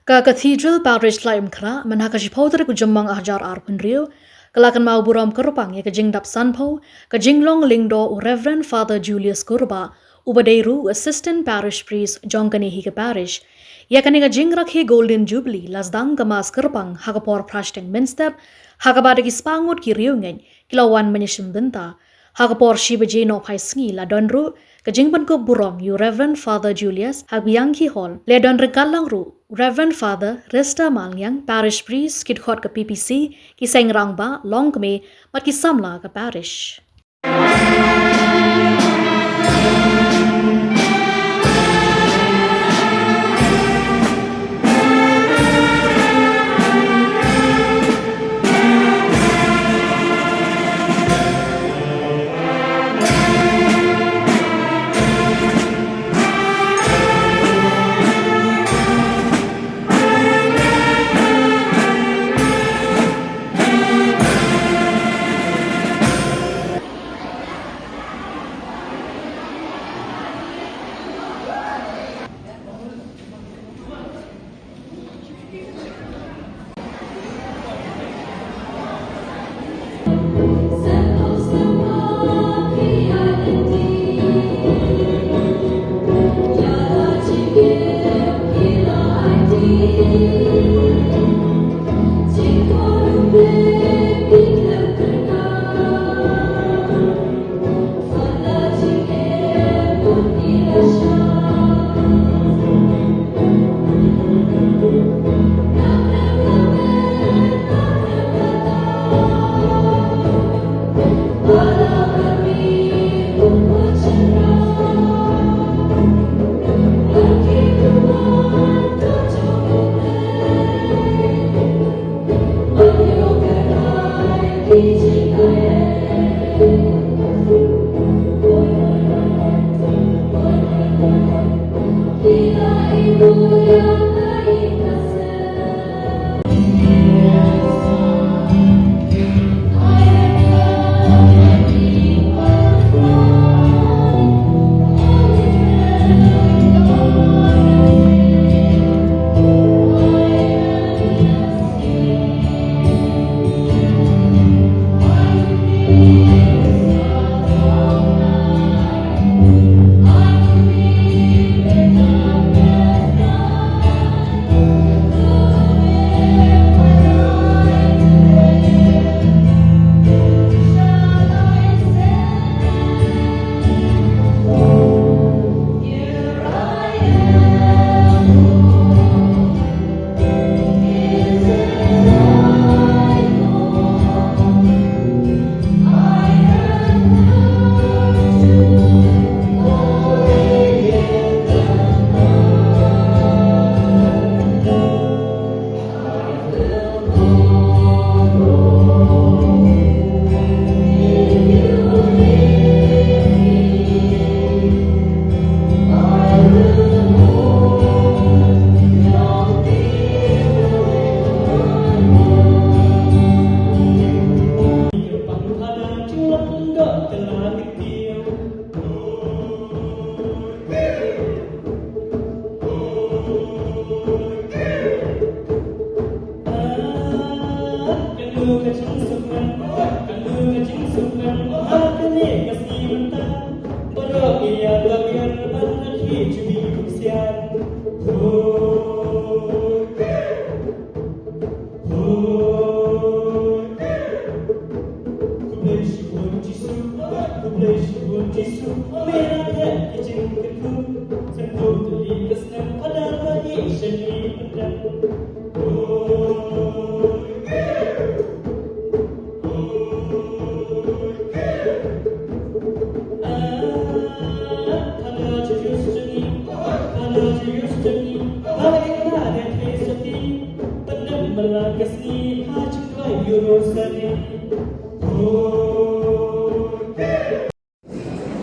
Ka Cathedral Parish Laim Kra, manhakashi powder ku jemmang ahjar arpun rio, kalakan mau buram kerupang ya kajing dap sanpo, kajinglong lingdo u Reverend Father Julius Kurba, ubadeiru Assistant Parish Priest Jongkani Higa Parish, ya kani kajing rakhe Golden Jubilee lasdang kamas kerupang hakapor prashteng minstep, hakabada ki spangut ki riungen, kilawan menyishim benta, hakapor shibaje no pai sngi la donru, kajingpan ko burom yu Reverend Father Julius hagbiyangki hall le don regalang ru Reverend Father Resta Malyang Parish Priest kidkhot ke PPC ki sengrang ba long kme mat ki samla ke parish.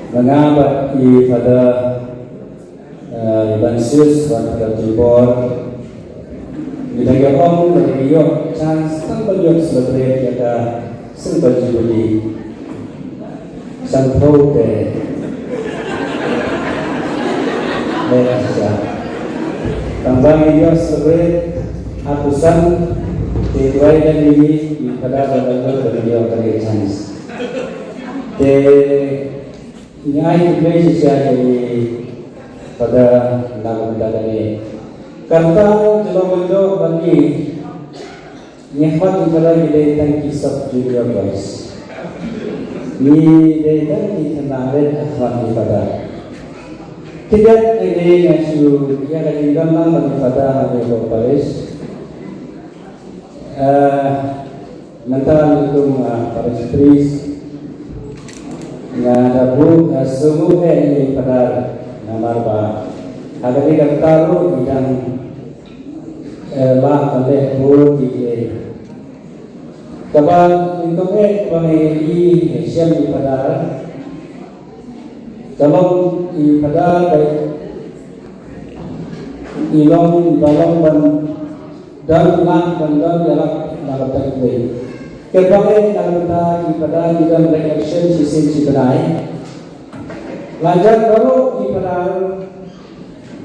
Mengapa pada Ibansius waktu Jibor Bidang Om menjadi chance tanpa yok sebagai kita sebagai Jubilee Santo de Merasa Tambang ini celebrate atusan Tuai dan ini pada beberapa dari dia pada chance. Nyai play sisa pada lagu dari kata jelomendo bagi nyehmat umpala ide tangki sab juga guys. Ni data di tenaga akhwan di pada tidak ide nasu yang ada dalam bagi pada hari Paris. Mental itu para istri na dabu semua ini pada nama apa ada di kantor yang lah pada buru di kapan itu kami siap di pada kalau di pada ilong balong dan lang bandang dalam naratak ini. Kebanyakan naratak pada dalam reaction sistem cipenai. Lanjut kalau pada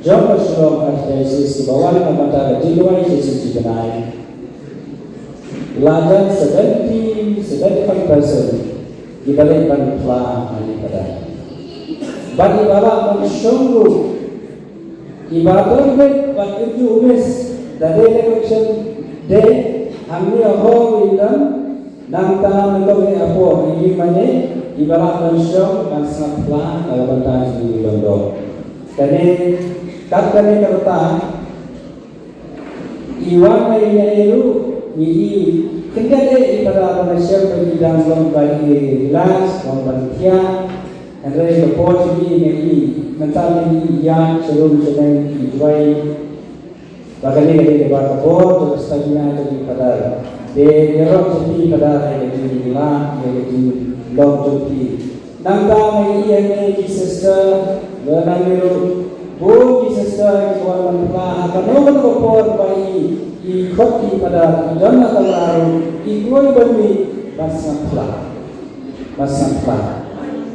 jam bersulung artisis di bawah nama jiluai sistem cipenai. Lanjut 75% di balik bantuan ini pada. Bagi bawah bersungguh ibadah bagi umis dari election day hamil ho ilam nang tanam itu apa ini mana ibarat manusia bangsa pelan dalam bentang di Londo. Jadi kata ni kata iwan ini itu ini tinggal ibarat manusia bagi dalam bagi relax, membantia, dan dari support ini mental ini yang sebelum sedang dijual. Bagani kali debat kapor, terus tadinya jadi pada derok jadi pada jadi lah jadi long jadi. Nangka mai yang ni sister, benar miru, bu sister kawan mantra akan orang kapor bai ikut pada jangan kalau ikut beri basapla.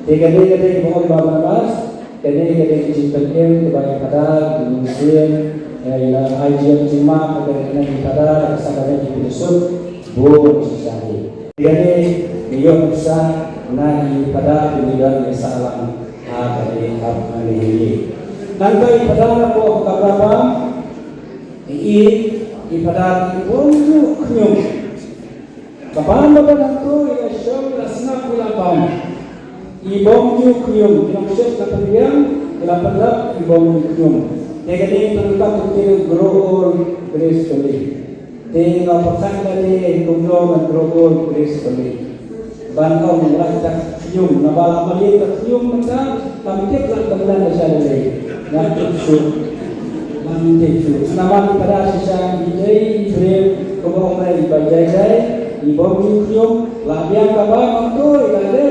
Tiga-tiga mohon babas, tiga-tiga ciptakan kepada pada muslim. IGM cuma pada pada kesadaran di besok boleh cari. Jadi beliau bisa naik pada pilihan salam dari apa ini. Nanti pada apa kabar ini pada bonju knyum. Kapan pada nanti ya syok rasna pula pam. Ibonju knyum yang syok kemudian pada ibonju knyum. Jadi tentang itu grow gracefully. Tengok pesan dari kumpulan grow gracefully. Bangkau melacak cium, nabal melihat cium macam tampil kemudian ada lagi. Yang itu, nama pada sisa ini brave kemudian dibajai, dibom cium, labian kabar untuk ilale.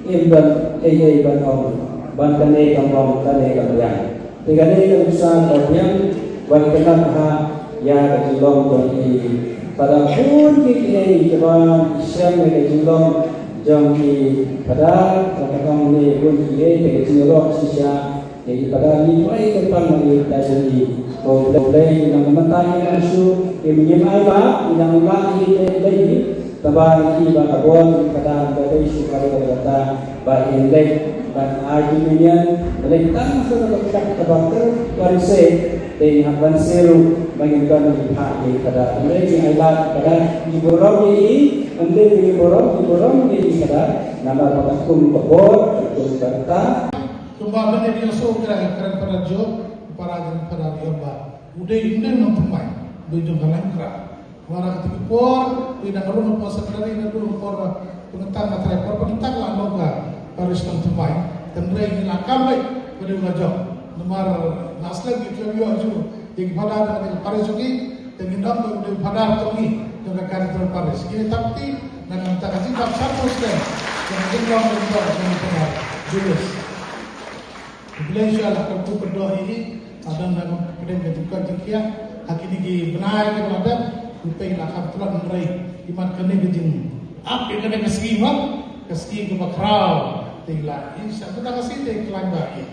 Iban Bantane kampung tane kambiang. Tegane kerusakan kambiang wanita ya kejilong dari pada pun kita coba isam kejilong jangki pada katakan ni pun kita kejilong sisa jadi pada ni baik depan lagi dari boleh yang mentanya masuk kemudian apa yang lagi lagi tabah ini bakabon kata dari sukar kata baik lagi dan argumennya melintang sudah bercakap terbakar warise dengan banseru menginginkan pihak pada mereka ayat pada diborong ini menjadi diborong ini pada nama pakakum pebor kata Tumba bende dia so kira pada jo para yomba udah nang tumbai bejo galangkra wara ketika por ina karun po sekretari na dulu por penentang matrai por penentang lah loga Paris nang tumbai tendrai ni lakam baik pada wajah nomor naslen di kelio ju yang pada dengan Paris jogi dengan dam udah pada togi dengan karakter Paris kini tapi dengan tak kasih tak satu sekali yang tinggal dengan Julius Malaysia lah kalau berdoa ini ada nama kedai ketukan jekia hakini di benar ke belakang upeng lakam tulan merai iman kene gejing apa kene kesegi ke bakrau tinggal ini satu tak kasih tinggal lagi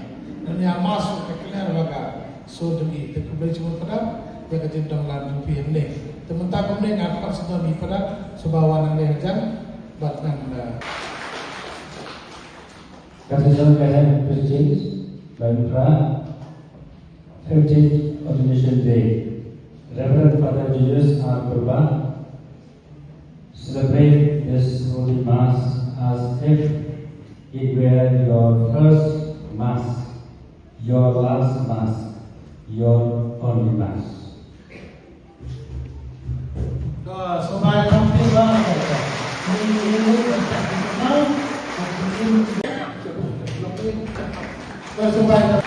dan yang masuk ke kelar laga so demi terkubai cuma pada ya kejeng dong lan pihak ne tementang kemudian ngapa semua mi pada sebawanan ne jang batnan Kasih Presiden Bapak 13th Ordination Day, Reverend Father Julius R. Purba celebrate this Holy Mass as if it were your first Mass, your last Mass, your only Mass. Sobat kami banget. Sobat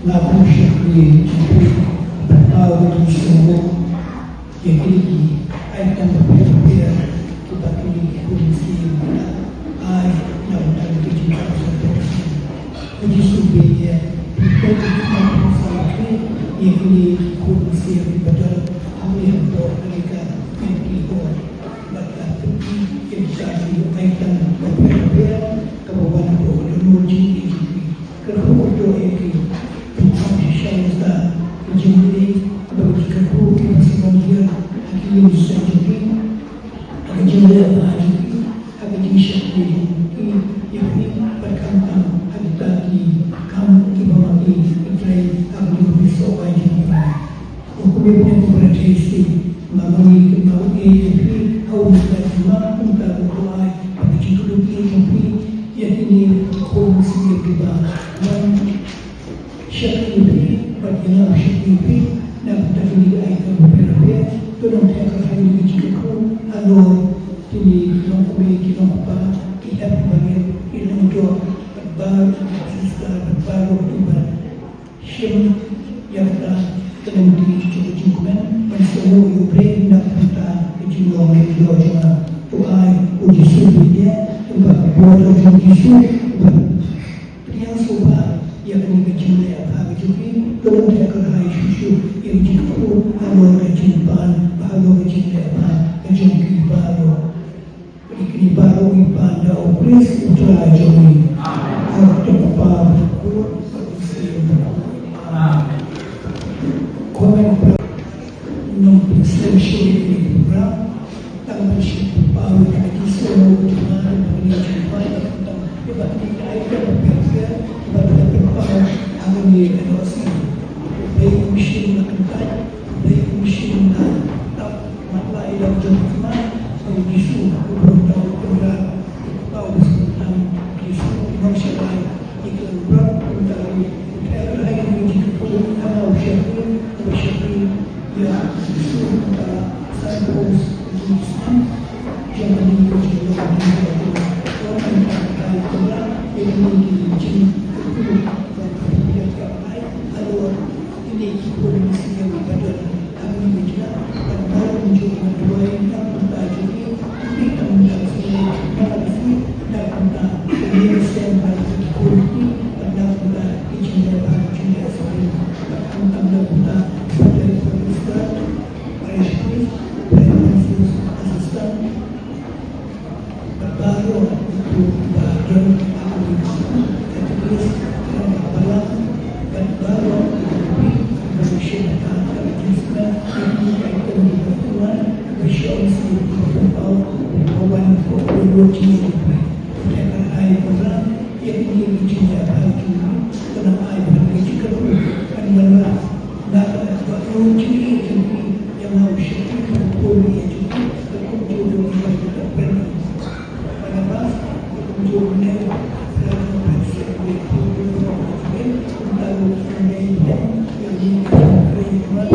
Lagu syakri bertahu di sungguh yang tinggi air dan berbeda tetapi kondisi air yang dan kejutan seperti puji subinya kita masalah yang ini kondisi yang berbeda kami untuk mereka yang dibuat maka tinggi yang jadi air dan berbeda kawan dan muji kerumun ini Syaitan menjadi bagikan hukum sebagian hakim sejati akan jadi akan jadi syaitan yang berkantang hadati kamu kibawati intrai akan berbesok aja hukum yang berarti melalui yang awal pertama untuk berdoa pada judul yang ini hukum sebagai dan syakri bagaimana syakri dan tadi ayat berbeda tolong saya kali ini jika alor ini mempunyai apa tidak bagi ilmu doa baru sisa baru ibadah syem yang telah dicukupan mensemua yubre dan kita jiwa doa doa uji subinya untuk buat uji subah yang subah yang menjadi apa jadi tolong saya kali susu yang jikalau alor kejiban bahagia kejiban kejiban baru ibadah opres utra joni waktu apa komen non-pixel sharing program tanpa siapa lagi semua dengan penyajian tentang debat kita itu berbeda pada tempat kami evaluasi baik mesin lakukan baik mesin tak masalah yang cuma isu beberapa program tahu tentang isu masyarakat itu beberapa dari lain yang kalau syakir ya isu tentang sampus Islam jangan diuji orang yang program ini diuji ini kondisi yang berbeda kami bicara dan baru mencoba dua yang berbeda kita menjadi kondisi dan kita menyelesaikan kondisi pada kita dicintai cinta sekali tentang kita pada pemerintah presiden presiden asisten baru untuk bagian aplikasi teknis dan apalah dan baru masyarakat Islam ini akan diperlukan bersyukur kepada kawan ideologi dan ayat Quran yang ini dicintai hati Aku